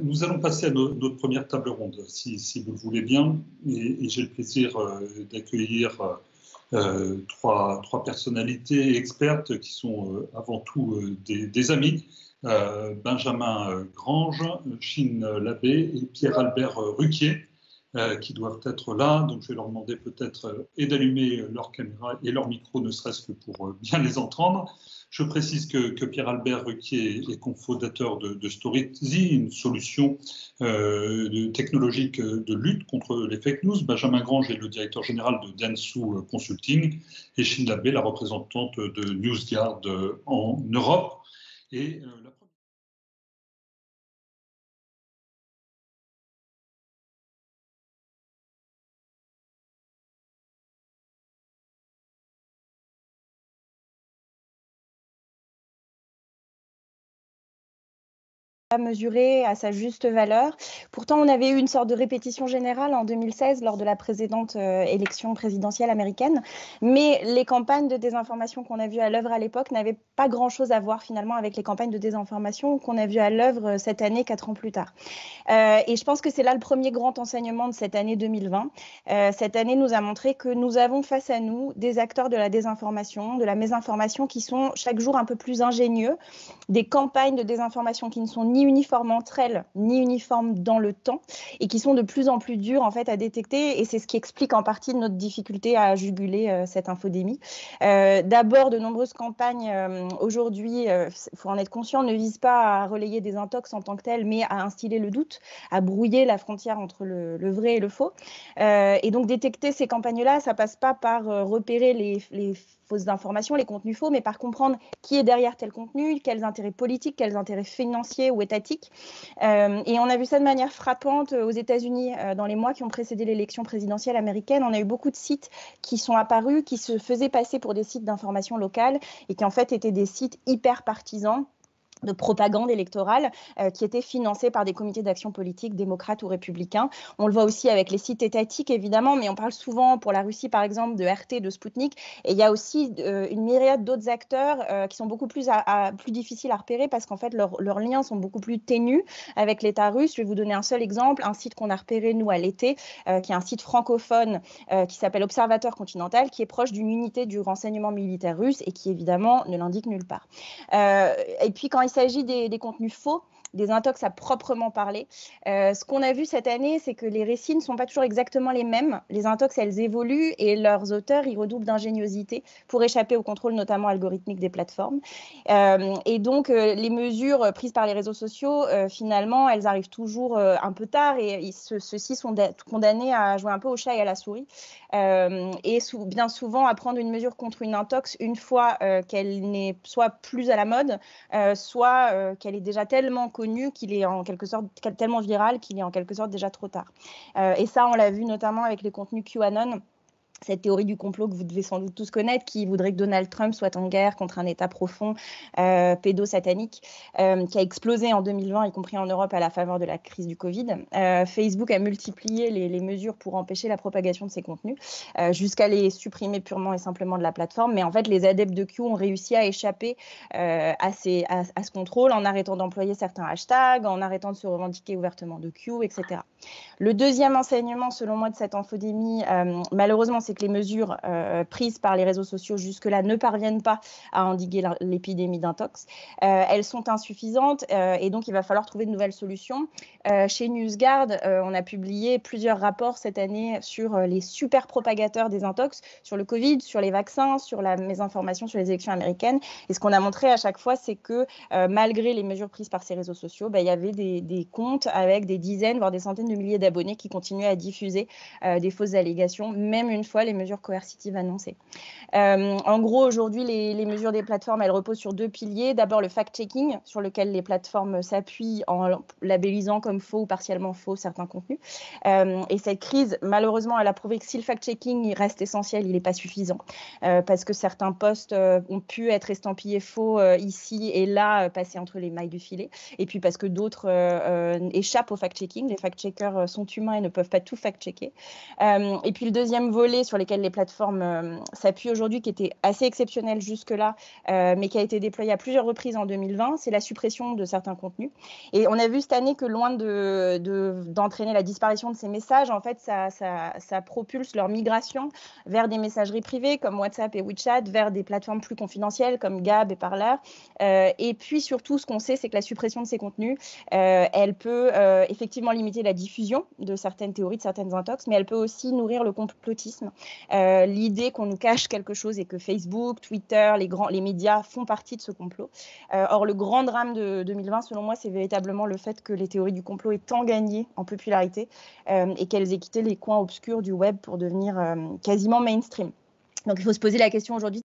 Nous allons passer à notre première table ronde, si vous le voulez bien, et j'ai le plaisir d'accueillir trois personnalités expertes qui sont avant tout des amis, Benjamin Grange, Chine Labbé et Pierre-Albert Ruquier, qui doivent être là. Donc je vais leur demander peut-être et d'allumer leur caméra et leur micro, ne serait-ce que pour bien les entendre. Je précise que Pierre-Albert Ruquier est cofondateur de Storyzy, une solution technologique de lutte contre les fake news. Benjamin Grange est le directeur général de Dentsu Consulting et Chine Labbé, la représentante de NewsGuard en Europe. Et la mesuré à sa juste valeur. Pourtant, on avait eu une sorte de répétition générale en 2016 lors de la précédente élection présidentielle américaine, mais les campagnes de désinformation qu'on a vues à l'œuvre à l'époque n'avaient pas grand-chose à voir finalement avec les campagnes de désinformation qu'on a vues à l'œuvre cette année, 4 ans plus tard. Et je pense que c'est là le premier grand enseignement de cette année 2020. Cette année nous a montré que nous avons face à nous des acteurs de la désinformation, de la mésinformation qui sont chaque jour un peu plus ingénieux, des campagnes de désinformation qui ne sont ni uniformes entre elles, ni uniformes dans le temps, et qui sont de plus en plus dures en fait à détecter. Et c'est ce qui explique en partie notre difficulté à juguler cette infodémie. D'abord, de nombreuses campagnes aujourd'hui, faut en être conscient, ne visent pas à relayer des intox en tant que telles, mais à instiller le doute, à brouiller la frontière entre le vrai et le faux. Et donc détecter ces campagnes-là, ça passe pas par repérer les fausses informations, les contenus faux, mais par comprendre qui est derrière tel contenu, quels intérêts politiques, quels intérêts financiers ou étatiques. Et on a vu ça de manière frappante aux États-Unis dans les mois qui ont précédé l'élection présidentielle américaine. On a eu beaucoup de sites qui sont apparus, qui se faisaient passer pour des sites d'information locale et qui en fait étaient des sites hyper partisans de propagande électorale qui était financée par des comités d'action politique démocrates ou républicains. On le voit aussi avec les sites étatiques, évidemment, mais on parle souvent pour la Russie, par exemple, de RT, de Sputnik. Et il y a aussi une myriade d'autres acteurs qui sont beaucoup plus difficiles à repérer parce qu'en fait, leurs liens sont beaucoup plus ténus avec l'État russe. Je vais vous donner un seul exemple, un site qu'on a repéré, nous, à l'été, qui est un site francophone qui s'appelle Observateur Continental, qui est proche d'une unité du renseignement militaire russe et qui, évidemment, ne l'indique nulle part. Et puis, quand il s'agit des contenus faux, des intox à proprement parler. Ce qu'on a vu cette année, c'est que les récits ne sont pas toujours exactement les mêmes. Les intox, elles évoluent et leurs auteurs, ils redoublent d'ingéniosité pour échapper au contrôle notamment algorithmique des plateformes. Et donc, les mesures prises par les réseaux sociaux, finalement, elles arrivent toujours un peu tard et ceux-ci sont condamnés à jouer un peu au chat et à la souris. Et bien souvent à prendre une mesure contre une intox une fois qu'elle n'est soit plus à la mode, soit qu'elle est déjà tellement connue qu'il est en quelque sorte tellement viral qu'il est en quelque sorte déjà trop tard. Et ça, on l'a vu notamment avec les contenus QAnon. Cette théorie du complot que vous devez sans doute tous connaître, qui voudrait que Donald Trump soit en guerre contre un État profond, pédosatanique, qui a explosé en 2020, y compris en Europe à la faveur de la crise du Covid. Facebook a multiplié les mesures pour empêcher la propagation de ces contenus, jusqu'à les supprimer purement et simplement de la plateforme. Mais en fait, les adeptes de Q ont réussi à échapper à ce contrôle en arrêtant d'employer certains hashtags, en arrêtant de se revendiquer ouvertement de Q, etc. Le deuxième enseignement, selon moi, de cette infodémie, malheureusement, c'est que les mesures prises par les réseaux sociaux jusque-là ne parviennent pas à endiguer l'épidémie d'intox. Elles sont insuffisantes et donc il va falloir trouver de nouvelles solutions. Chez NewsGuard, on a publié plusieurs rapports cette année sur les super propagateurs des intox, sur le Covid, sur les vaccins, sur la mésinformation sur les élections américaines. Et ce qu'on a montré à chaque fois, c'est que malgré les mesures prises par ces réseaux sociaux, il y avait des comptes avec des dizaines, voire des centaines de milliers d'abonnés qui continuaient à diffuser des fausses allégations, même une fois les mesures coercitives annoncées. En gros, aujourd'hui, les mesures des plateformes, elles reposent sur deux piliers. D'abord, le fact-checking, sur lequel les plateformes s'appuient en labellisant comme faux ou partiellement faux certains contenus. Et cette crise, malheureusement, elle a prouvé que si le fact-checking il reste essentiel, il n'est pas suffisant. Parce que certains posts ont pu être estampillés faux ici et là, passés entre les mailles du filet. Et puis parce que d'autres échappent au fact-checking. Les fact-checkers sont humains et ne peuvent pas tout fact-checker. Et puis le deuxième volet sur lesquels les plateformes s'appuient aujourd'hui, qui était assez exceptionnel jusque-là, mais qui a été déployé à plusieurs reprises en 2020, c'est la suppression de certains contenus. Et on a vu cette année que loin d'entraîner la disparition de ces messages, en fait, ça propulse leur migration vers des messageries privées comme WhatsApp et WeChat, vers des plateformes plus confidentielles comme Gab et Parler. Et puis surtout, ce qu'on sait, c'est que la suppression de ces contenus, elle peut effectivement limiter la diffusion de certaines théories, de certaines intox, mais elle peut aussi nourrir le complotisme. L'idée qu'on nous cache quelque chose et que Facebook, Twitter, les médias font partie de ce complot. Or, le grand drame de 2020, selon moi, c'est véritablement le fait que les théories du complot aient tant gagné en popularité et qu'elles aient quitté les coins obscurs du web pour devenir quasiment mainstream. Donc, il faut se poser la question aujourd'hui,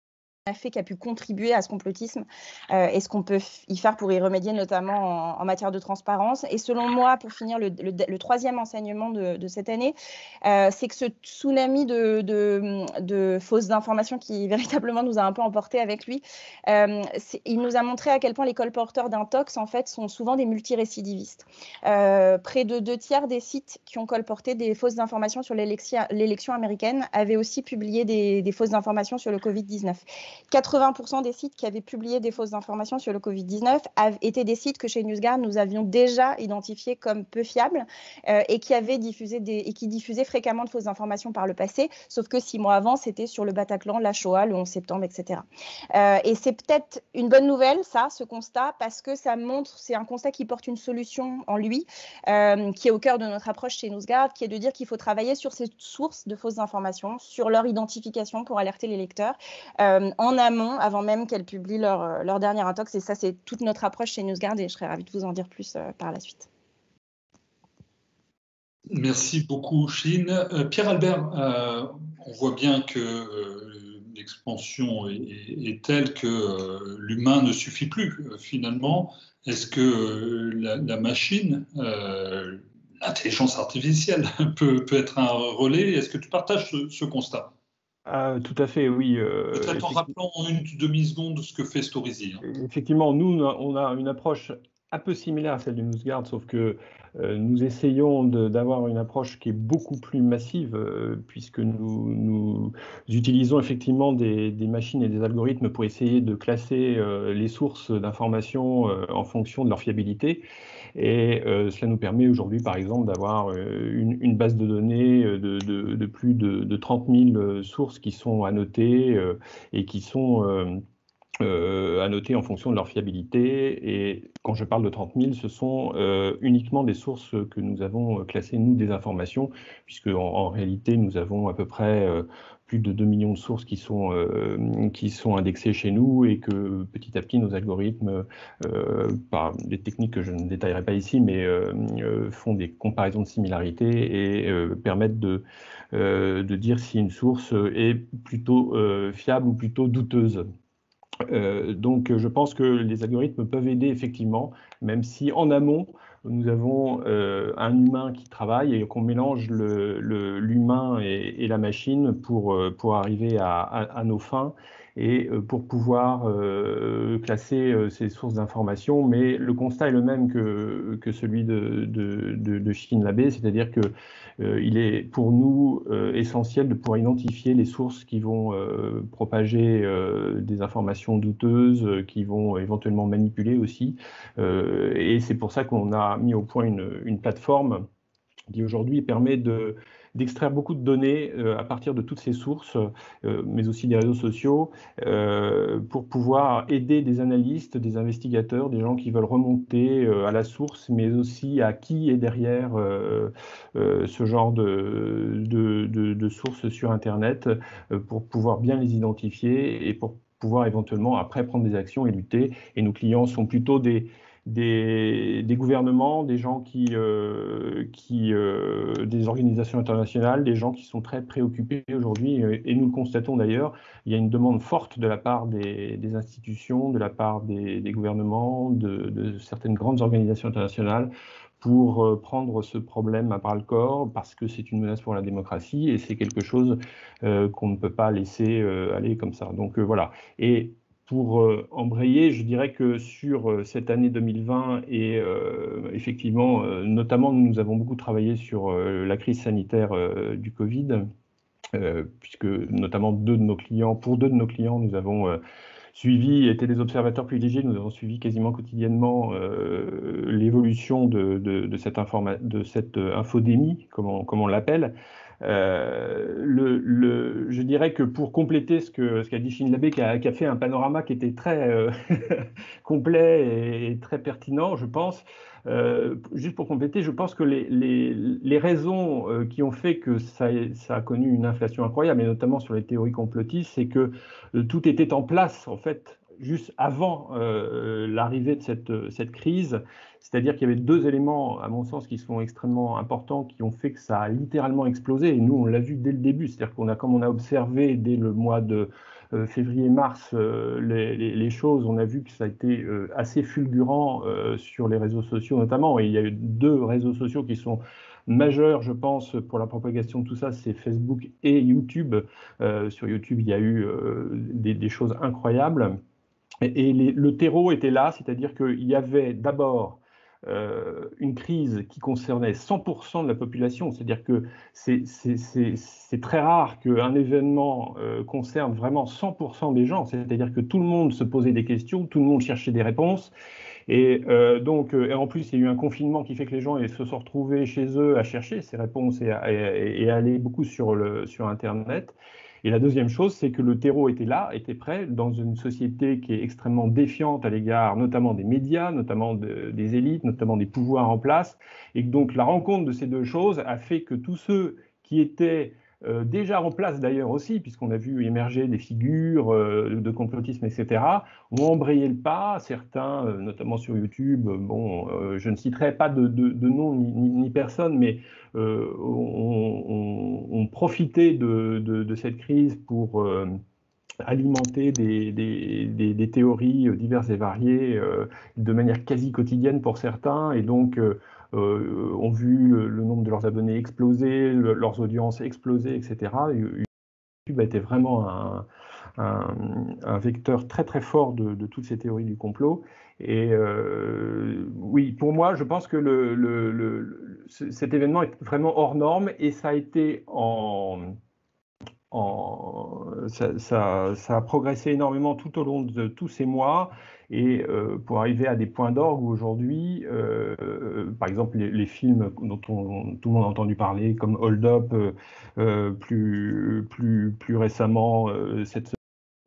a fait qui a pu contribuer à ce complotisme et ce qu'on peut y faire pour y remédier, notamment en matière de transparence. Et selon moi, pour finir, le troisième enseignement de cette année, c'est que ce tsunami de fausses informations qui véritablement nous a un peu emportés avec lui, il nous a montré à quel point les colporteurs d'intox, en fait, sont souvent des multirécidivistes. Près de 2/3 des sites qui ont colporté des fausses informations sur l'élection américaine avaient aussi publié des fausses informations sur le Covid-19. 80% des sites qui avaient publié des fausses informations sur le Covid-19 étaient des sites que chez NewsGuard, nous avions déjà identifiés comme peu fiables et qui diffusaient fréquemment de fausses informations par le passé, sauf que 6 mois avant, c'était sur le Bataclan, la Shoah, le 11 septembre, etc. Et c'est peut-être une bonne nouvelle, ce constat, parce que ça montre, c'est un constat qui porte une solution en lui, qui est au cœur de notre approche chez NewsGuard, qui est de dire qu'il faut travailler sur ces sources de fausses informations, sur leur identification pour alerter les lecteurs, en amont, avant même qu'elles publient leur dernière intox. Et ça, c'est toute notre approche chez NewsGuard et je serais ravie de vous en dire plus par la suite. Merci beaucoup, Chine. Pierre-Albert, on voit bien que l'expansion est telle que l'humain ne suffit plus, finalement. Est-ce que la machine, l'intelligence artificielle, peut être un relais? Est-ce que tu partages ce constat? Tout à fait, oui. Peut-être en rappelant en une demi-seconde ce que fait Storyzy. Effectivement, nous, on a une approche un peu similaire à celle de NewsGuard, sauf que nous essayons d'avoir une approche qui est beaucoup plus massive, puisque nous utilisons effectivement des machines et des algorithmes pour essayer de classer les sources d'informations en fonction de leur fiabilité. Et cela nous permet aujourd'hui, par exemple, d'avoir une base de données de plus de 30 000 sources qui sont annotées et qui sont annotées en fonction de leur fiabilité. Et quand je parle de 30 000, ce sont uniquement des sources que nous avons classées, nous, des informations, puisque en réalité, nous avons à peu près plus de 2 millions de sources qui sont indexées chez nous et que petit à petit, nos algorithmes, par des techniques que je ne détaillerai pas ici, mais font des comparaisons de similarités et permettent de dire si une source est plutôt fiable ou plutôt douteuse. Donc, je pense que les algorithmes peuvent aider effectivement, même si en amont, nous avons un humain qui travaille et qu'on mélange l'humain et la machine pour arriver à nos fins et pour pouvoir classer ces sources d'informations. Mais le constat est le même que celui de Chine Labé, c'est-à-dire que il est pour nous essentiel de pouvoir identifier les sources qui vont propager des informations douteuses, qui vont éventuellement manipuler aussi. Et c'est pour ça qu'on a mis au point une plateforme qui aujourd'hui permet d'extraire beaucoup de données à partir de toutes ces sources, mais aussi des réseaux sociaux, pour pouvoir aider des analystes, des investigateurs, des gens qui veulent remonter à la source, mais aussi à qui est derrière ce genre de sources sur Internet, pour pouvoir bien les identifier et pour pouvoir éventuellement après prendre des actions et lutter. Et nos clients sont plutôt des gouvernements, des gens des organisations internationales, des gens qui sont très préoccupés aujourd'hui, et nous le constatons d'ailleurs, il y a une demande forte de la part des institutions, de la part des gouvernements, de certaines grandes organisations internationales pour prendre ce problème à bras-le-corps, parce que c'est une menace pour la démocratie et c'est quelque chose qu'on ne peut pas laisser aller comme ça. Donc voilà. Et pour embrayer, je dirais que sur cette année 2020 et effectivement, notamment, nous avons beaucoup travaillé sur la crise sanitaire du Covid. puisque notamment pour deux de nos clients, nous avons étaient des observateurs privilégiés. Nous avons suivi quasiment quotidiennement l'évolution de cette infodémie, comme on l'appelle. Je dirais que pour compléter ce qu'a dit Chine Labé, qui a fait un panorama qui était très complet et très pertinent, je pense. Juste pour compléter, je pense que les raisons qui ont fait que ça a connu une inflation incroyable, et notamment sur les théories complotistes, c'est que tout était en place, en fait, juste avant l'arrivée de cette crise. C'est-à-dire qu'il y avait deux éléments, à mon sens, qui sont extrêmement importants, qui ont fait que ça a littéralement explosé. Et nous, on l'a vu dès le début. C'est-à-dire comme on a observé dès le mois de février-mars les choses, on a vu que ça a été assez fulgurant sur les réseaux sociaux notamment. Et il y a eu deux réseaux sociaux qui sont majeurs, je pense, pour la propagation de tout ça, c'est Facebook et YouTube. Sur YouTube, il y a eu des choses incroyables. Et le terreau était là, c'est-à-dire qu'il y avait d'abord une crise qui concernait 100% de la population, c'est-à-dire que c'est très rare qu'un événement concerne vraiment 100% des gens, c'est-à-dire que tout le monde se posait des questions, tout le monde cherchait des réponses, et et en plus il y a eu un confinement qui fait que les gens se sont retrouvés chez eux à chercher ces réponses et à aller beaucoup sur Internet. Et la deuxième chose, c'est que le terreau était là, était prêt, dans une société qui est extrêmement défiante à l'égard notamment des médias, notamment des élites, notamment des pouvoirs en place. Et donc la rencontre de ces deux choses a fait que tous ceux qui étaient déjà en place d'ailleurs aussi, puisqu'on a vu émerger des figures de complotisme, etc., ont embrayé le pas. Certains, notamment sur YouTube, je ne citerai pas de nom ni personne, mais ont profité de cette crise pour alimenter des théories diverses et variées de manière quasi quotidienne pour certains, et donc ont vu le nombre de leurs abonnés exploser, leurs audiences exploser, etc. YouTube a été vraiment un vecteur très très fort de toutes ces théories du complot. Et oui, pour moi, je pense que cet événement est vraiment hors norme, et ça a été ça a progressé énormément tout au long de tous ces mois, et pour arriver à des points d'orgue où aujourd'hui, par exemple, les films dont tout le monde a entendu parler, comme Hold Up, plus récemment, cette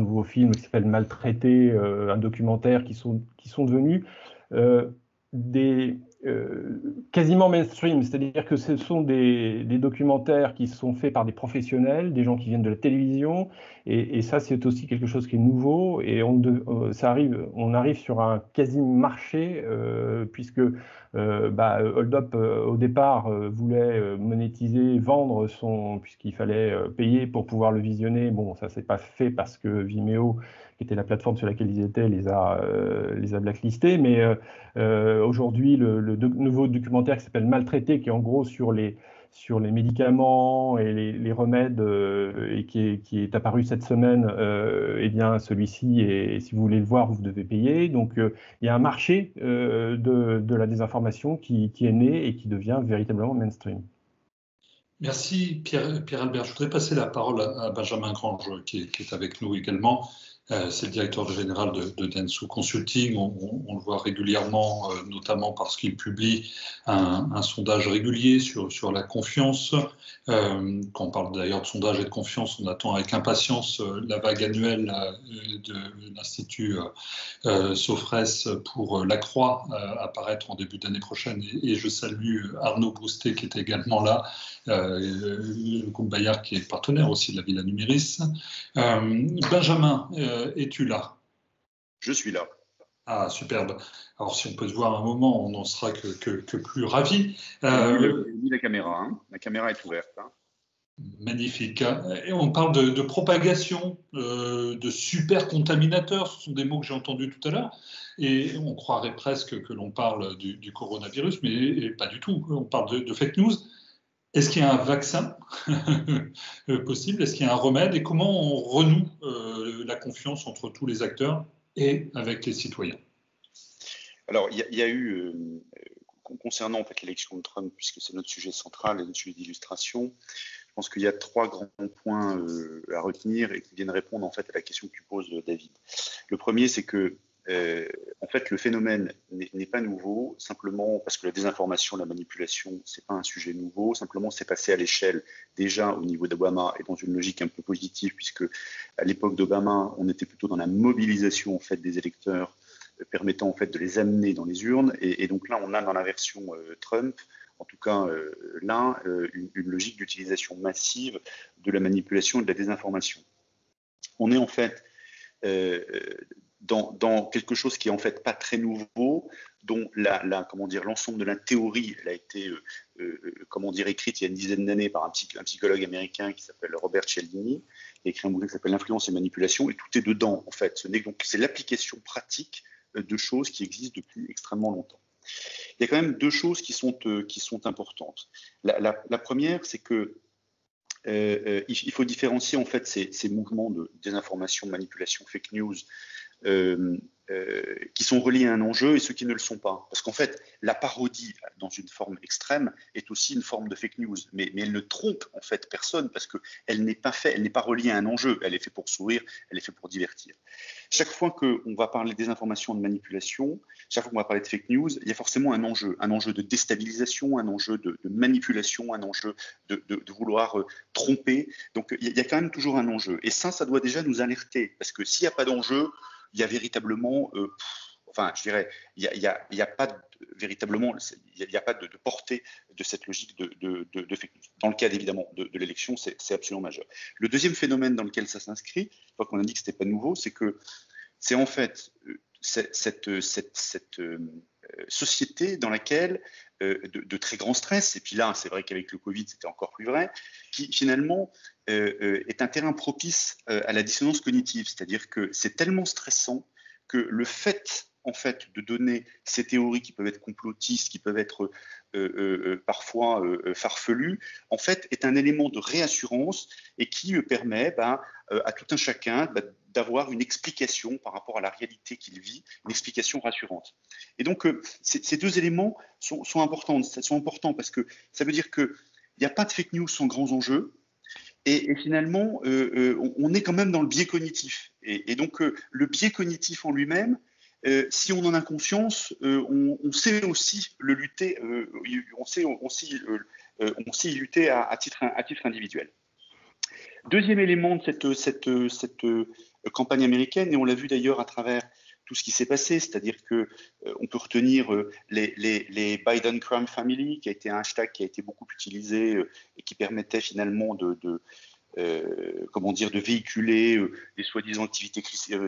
nouveau film qui s'appelle Maltraité, un documentaire, qui sont devenus quasiment mainstream, c'est-à-dire que ce sont des documentaires qui sont faits par des professionnels, des gens qui viennent de la télévision, et ça c'est aussi quelque chose qui est nouveau, et on arrive sur un quasi-marché, puisque Hold Up au départ voulait monétiser, vendre puisqu'il fallait payer pour pouvoir le visionner. Bon, ça s'est pas fait parce que Vimeo, qui était la plateforme sur laquelle ils étaient, les a blacklistés, mais aujourd'hui, le nouveau documentaire qui s'appelle Maltraité, qui est en gros sur les médicaments et les remèdes, et qui est apparu cette semaine, eh bien celui-ci, et si vous voulez le voir, vous devez payer. Donc il y a un marché de la désinformation qui est né et qui devient véritablement mainstream. Merci Pierre-Albert. Je voudrais passer la parole à Benjamin Grange, qui est avec nous également. C'est le directeur général de Dentsu Consulting. On le voit régulièrement, notamment parce qu'il publie un sondage régulier sur la confiance. Quand on parle d'ailleurs de sondage et de confiance, on attend avec impatience la vague annuelle de l'Institut Sofres pour La Croix, apparaître en début d'année prochaine. Et je salue Arnaud Boustet, qui est également là, le groupe Bayard, qui est partenaire aussi de la Villa Numéris. Benjamin, es-tu là? Je suis là. Ah, superbe. Alors, si on peut se voir un moment, on n'en sera que plus ravis. Mis la caméra, hein. La caméra est ouverte. Hein. Magnifique. Et on parle de propagation, de super contaminateurs, ce sont des mots que j'ai entendus tout à l'heure, et on croirait presque que l'on parle du coronavirus, mais pas du tout. On parle de fake news. Est-ce qu'il y a un vaccin possible? Est-ce qu'il y a un remède? Et comment on renoue la confiance entre tous les acteurs et avec les citoyens? Alors, il y a eu, concernant en fait, l'élection de Trump, puisque c'est notre sujet central et notre sujet d'illustration, pense qu'il y a 3 grands points à retenir et qui viennent répondre en fait à la question que tu poses, David. Le premier, c'est que en fait, le phénomène n'est pas nouveau, simplement parce que la désinformation, la manipulation, c'est pas un sujet nouveau. Simplement, c'est passé à l'échelle déjà au niveau d'Obama et dans une logique un peu positive, puisque à l'époque d'Obama, on était plutôt dans la mobilisation en fait des électeurs, permettant en fait de les amener dans les urnes. Et donc là, on a dans la version Trump, en tout cas là, une logique d'utilisation massive de la manipulation et de la désinformation. On est en fait dans quelque chose qui est en fait pas très nouveau, dont l'ensemble de la théorie, elle a été écrite il y a une dizaine d'années par un psychologue américain qui s'appelle Robert Cialdini, qui a écrit un bouquin qui s'appelle L'influence et manipulation, et tout est dedans en fait. Donc c'est l'application pratique de choses qui existent depuis extrêmement longtemps. Il y a quand même 2 choses qui sont importantes. La première, c'est que il faut différencier en fait ces mouvements de désinformation, manipulation, fake news, qui sont reliés à un enjeu et ceux qui ne le sont pas. Parce qu'en fait, la parodie dans une forme extrême est aussi une forme de fake news, mais elle ne trompe en fait personne parce qu'elle n'est pas reliée à un enjeu, elle est faite pour sourire, elle est faite pour divertir. Chaque fois qu'on va parler des informations de manipulation, chaque fois qu'on va parler de fake news, il y a forcément un enjeu de déstabilisation, un enjeu de manipulation, un enjeu de vouloir tromper. Donc il y a quand même toujours un enjeu. Et ça doit déjà nous alerter, parce que s'il n'y a pas d'enjeu, il y a véritablement, il n'y a pas véritablement, il n'y a pas de portée de cette logique de fake news. Dans le cadre évidemment de l'élection, c'est absolument majeur. Le deuxième phénomène dans lequel ça s'inscrit, une fois qu'on a dit que c'était pas nouveau, c'est que c'est en fait cette société dans laquelle de très grands stress, et puis là c'est vrai qu'avec le Covid c'était encore plus vrai, qui finalement est un terrain propice à la dissonance cognitive, c'est-à-dire que c'est tellement stressant que le fait en fait de donner ces théories qui peuvent être complotistes, qui peuvent être parfois farfelues, en fait est un élément de réassurance et qui permet à tout un chacun d'avoir une explication par rapport à la réalité qu'il vit, une explication rassurante. Et donc ces 2 éléments sont importants parce que ça veut dire qu'il n'y a pas de fake news sans grands enjeux. Et finalement, on est quand même dans le biais cognitif. Et donc, le biais cognitif en lui-même, si on en a conscience, on sait aussi le lutter, on sait y lutter à titre individuel. Deuxième élément de cette campagne américaine, et on l'a vu d'ailleurs à travers tout ce qui s'est passé, c'est-à-dire que on peut retenir les Biden Crime Family, qui a été un hashtag qui a été beaucoup utilisé et qui permettait finalement de véhiculer les soi-disant activités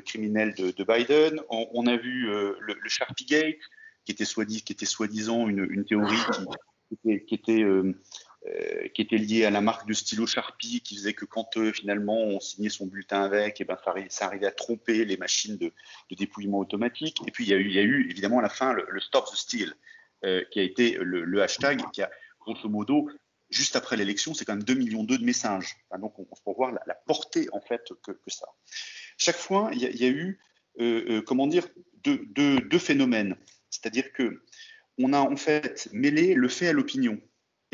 criminelles de Biden. On a vu le Sharpie Gate, qui était soi-disant une théorie qui était liée à la marque de stylo Sharpie, qui faisait que quand finalement on signait son bulletin avec, ça arrivait à tromper les machines de dépouillement automatique. Et puis il y a eu évidemment à la fin le Stop the Steal, qui a été le hashtag qui a grosso modo, juste après l'élection, c'est quand même 2,2 millions de messages. Enfin, donc on peut voir la portée en fait que ça. Chaque fois, il y a eu deux phénomènes, c'est-à-dire que on a en fait mêlé le fait à l'opinion.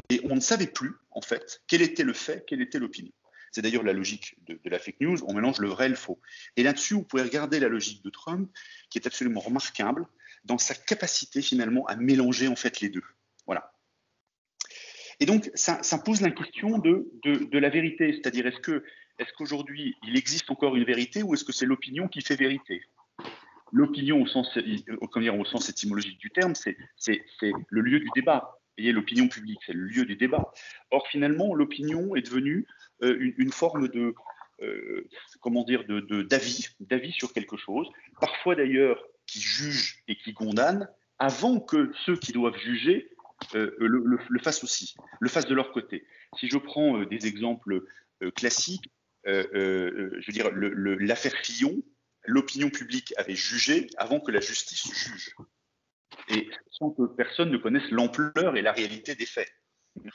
Et on ne savait plus, en fait, quel était le fait, quelle était l'opinion. C'est d'ailleurs la logique de la fake news, on mélange le vrai et le faux. Et là-dessus, vous pouvez regarder la logique de Trump, qui est absolument remarquable dans sa capacité finalement à mélanger en fait les deux. Voilà. Et donc, ça pose la question de la vérité, c'est-à-dire est-ce qu'aujourd'hui, il existe encore une vérité ou est-ce que c'est l'opinion qui fait vérité ? L'opinion, au sens étymologique du terme, c'est le lieu du débat. Vous voyez, l'opinion publique, c'est le lieu du débat. Or, finalement, l'opinion est devenue une forme d'avis sur quelque chose, parfois d'ailleurs qui juge et qui condamne, avant que ceux qui doivent juger le fassent aussi, le fassent de leur côté. Si je prends des exemples classiques, je veux dire, l'affaire Fillon, l'opinion publique avait jugé avant que la justice juge. Et sans que personne ne connaisse l'ampleur et la réalité des faits.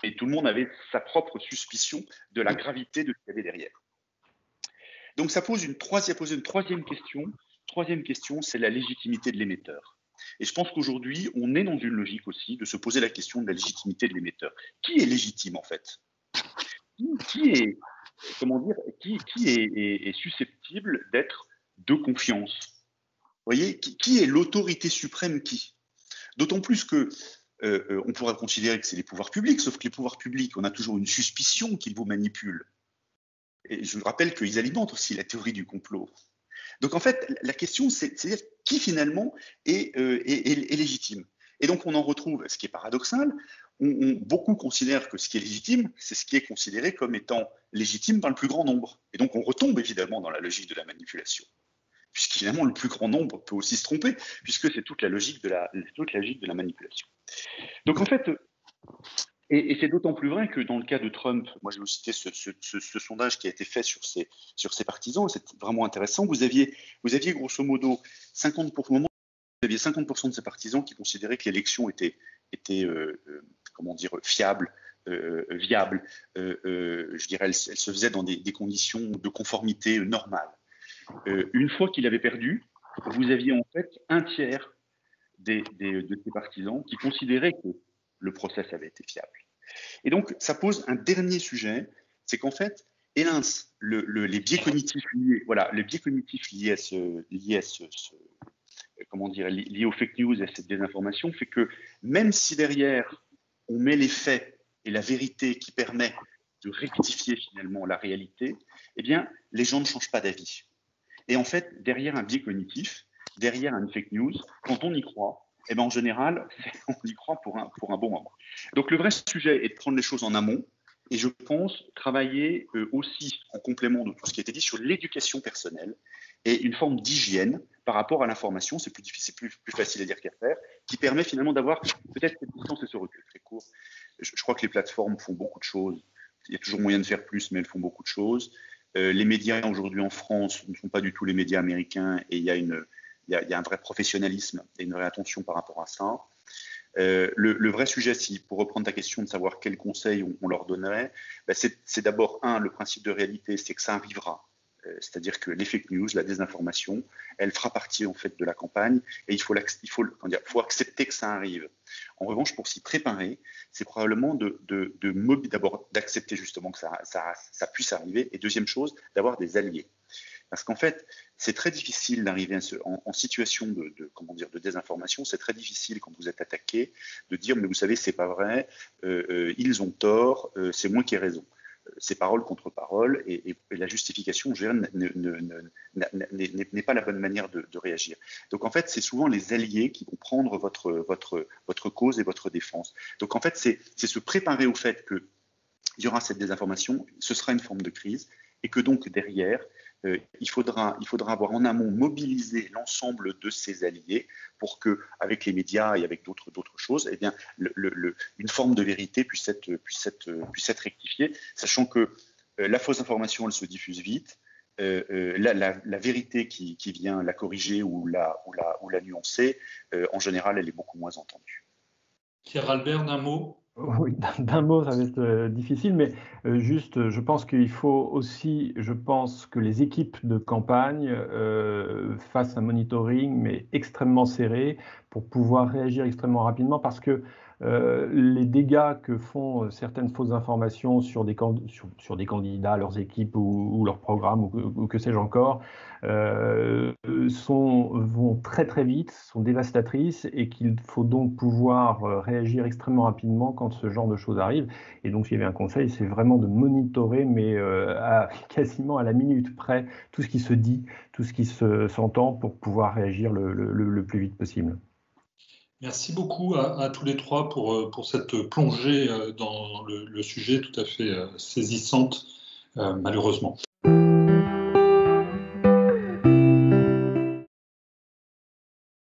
Et tout le monde avait sa propre suspicion de la gravité de ce qu'il y avait derrière. Donc ça pose une troisième question. Troisième question, c'est la légitimité de l'émetteur. Et je pense qu'aujourd'hui, on est dans une logique aussi de se poser la question de la légitimité de l'émetteur. Qui est légitime en fait ? qui est, comment dire, qui est susceptible d'être de confiance? Vous voyez, qui est l'autorité suprême qui? D'autant plus que on pourrait considérer que c'est les pouvoirs publics, sauf que les pouvoirs publics, on a toujours une suspicion qu'ils vous manipulent. Et je vous rappelle qu'ils alimentent aussi la théorie du complot. Donc en fait, la question, c'est qui finalement est légitime. Et donc on en retrouve, ce qui est paradoxal, beaucoup considèrent que ce qui est légitime, c'est ce qui est considéré comme étant légitime par le plus grand nombre. Et donc on retombe évidemment dans la logique de la manipulation. Puisque finalement le plus grand nombre peut aussi se tromper, puisque c'est toute la logique de la manipulation. Donc en fait, et c'est d'autant plus vrai que dans le cas de Trump, moi je vais vous citer ce sondage qui a été fait sur ses partisans, c'est vraiment intéressant. Vous aviez grosso modo 50%, vous aviez 50% de ses partisans qui considéraient que l'élection était comment dire, fiable, viable. Je dirais, elle se faisait dans des conditions de conformité normales. Une fois qu'il avait perdu, vous aviez en fait un tiers de ses partisans qui considéraient que le process avait été fiable. Et donc, ça pose un dernier sujet, c'est qu'en fait, hélas, les biais cognitifs liés liés aux fake news et à cette désinformation, fait que même si derrière on met les faits et la vérité qui permet de rectifier finalement la réalité, eh bien, les gens ne changent pas d'avis. Et en fait, derrière un biais cognitif, derrière une fake news, quand on y croit, eh bien, en général, on y croit pour un bon moment. Donc le vrai sujet est de prendre les choses en amont, et je pense travailler aussi en complément de tout ce qui a été dit sur l'éducation personnelle et une forme d'hygiène par rapport à l'information, c'est plus facile à dire qu'à faire, qui permet finalement d'avoir peut-être cette distance et ce recul très court. Je crois que les plateformes font beaucoup de choses. Il y a toujours moyen de faire plus, mais elles font beaucoup de choses. Les médias aujourd'hui en France ne sont pas du tout les médias américains et il y a un vrai professionnalisme et une vraie attention par rapport à ça. Le vrai sujet, pour reprendre ta question de savoir quels conseils on leur donnerait, c'est d'abord, le principe de réalité, c'est que ça arrivera. C'est-à-dire que les fake news, la désinformation, elle fera partie en fait de la campagne et il faut accepter que ça arrive. En revanche, pour s'y préparer, c'est probablement d'abord d'accepter justement que ça puisse arriver et deuxième chose, d'avoir des alliés. Parce qu'en fait, c'est très difficile d'arriver en situation de désinformation. C'est très difficile quand vous êtes attaqué de dire mais vous savez c'est pas vrai, ils ont tort, c'est moi qui ai raison. C'est parole contre parole et la justification n'est pas la bonne manière de réagir. Donc en fait, c'est souvent les alliés qui vont prendre votre cause et votre défense. Donc en fait, c'est se préparer au fait qu'il y aura cette désinformation, ce sera une forme de crise et que donc derrière, il faudra avoir en amont mobilisé l'ensemble de ses alliés pour que, avec les médias et avec d'autres choses, eh bien, une forme de vérité puisse être rectifiée, sachant que la fausse information, elle se diffuse vite. La vérité qui vient la corriger ou la nuancer, en général, elle est beaucoup moins entendue. Pierre Albert, d'un mot? Oui, d'un mot, ça va être difficile, mais juste, je pense qu'il faut aussi, que les équipes de campagne fassent un monitoring, mais extrêmement serré, pour pouvoir réagir extrêmement rapidement, parce que les dégâts que font certaines fausses informations sur des candidats, leurs équipes ou leurs programmes, ou que sais-je encore, vont très très vite, sont dévastatrices et qu'il faut donc pouvoir réagir extrêmement rapidement quand ce genre de choses arrive. Et donc, s'il y avait un conseil, c'est vraiment de monitorer, mais quasiment à la minute près, tout ce qui se dit, tout ce qui s'entend pour pouvoir réagir le plus vite possible. Merci beaucoup à tous les trois pour cette plongée dans le sujet tout à fait saisissante, malheureusement.